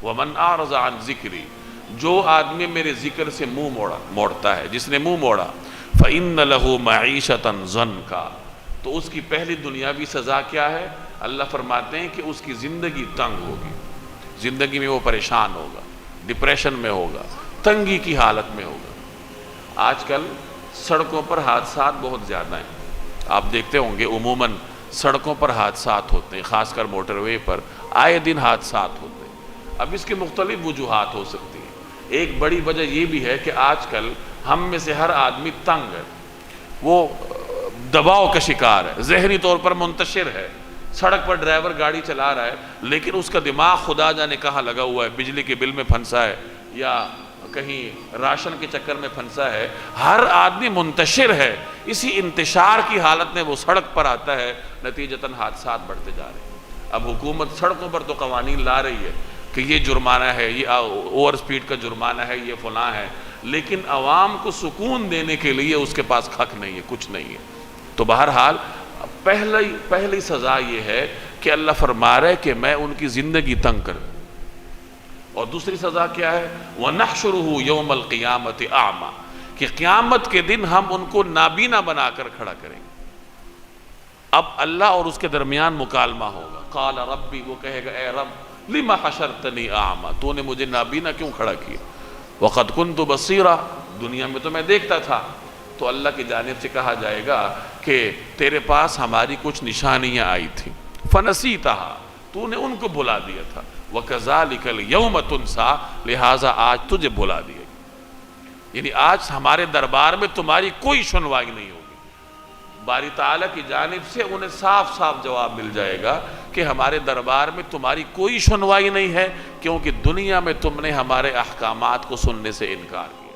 وَمَنْ أَعْرَضَ عَنْ ذِكْرِي، جو آدمی میرے ذکر سے منہ موڑتا ہے، جس نے منہ موڑا، فَإِنَّ لَهُ مَعِيشَةً ضَنْكَ، تو اس کی پہلی دنیاوی سزا کیا ہے؟ اللہ فرماتے ہیں کہ اس کی زندگی تنگ ہوگی، زندگی میں وہ پریشان ہوگا، ڈپریشن میں ہوگا، تنگی کی حالت میں ہوگا۔ آج کل سڑکوں پر حادثات بہت زیادہ ہیں، آپ دیکھتے ہوں گے عموماً سڑکوں پر حادثات ہوتے ہیں، خاص کر موٹر وے پر آئے دن حادثات ہوتے ہیں۔ اب اس کی مختلف وجوہات ہو سکتی ہیں۔ ایک بڑی وجہ یہ بھی ہے کہ آج کل ہم میں سے ہر آدمی تنگ ہے، وہ دباؤ کا شکار ہے، ذہنی طور پر منتشر ہے۔ سڑک پر ڈرائیور گاڑی چلا رہا ہے لیکن اس کا دماغ خدا جانے کہاں لگا ہوا ہے، بجلی کے بل میں پھنسا ہے یا کہیں راشن کے چکر میں پھنسا ہے۔ ہر آدمی منتشر ہے، اسی انتشار کی حالت میں وہ سڑک پر آتا ہے، نتیجتاً حادثات بڑھتے جا رہے ہیں۔ اب حکومت سڑکوں پر تو قوانین لا رہی ہے کہ یہ جرمانہ ہے، یہ اوور سپیڈ کا جرمانہ ہے، یہ فلاں ہے، لیکن عوام کو سکون دینے کے لیے اس کے پاس حق نہیں ہے، کچھ نہیں ہے۔ تو بہرحال پہلی سزا یہ ہے کہ اللہ فرما رہا ہے کہ میں ان کی زندگی تنگ کر دوں۔ اور دوسری سزا کیا ہے؟ وَنَحْشُرُهُ يَوْمَ الْقِيَامَةِ أَعْمَى، کہ قیامت کے دن ہم ان کو نابینا بنا کر کھڑا کریں گے۔ اب اللہ اور اس کے درمیان مکالمہ ہوگا۔ قال ربی، وہ کہے گا اے رب لما حشرتنی اعمی، تو نے مجھے نابینا کیوں کھڑا کیا؟ وقد كنت بصیرا، دنیا میں تو میں دیکھتا تھا۔ تو اللہ کی جانب سے کہا جائے گا کہ تیرے پاس ہماری کچھ نشانیاں آئی تھیں، فنسیتها، تو نے ان کو بھلا دیا تھا، وَكَذَلِكَ الْيَوْمَ تُنْسَى، لہٰذا آج تجھے بھلا دیا گیا۔ یعنی آج ہمارے دربار میں تمہاری کوئی سنوائی نہیں ہوگی۔ باری تعالیٰ کی جانب سے انہیں صاف صاف جواب مل جائے گا کہ ہمارے دربار میں تمہاری کوئی سنوائی نہیں ہے، کیونکہ دنیا میں تم نے ہمارے احکامات کو سننے سے انکار کیا۔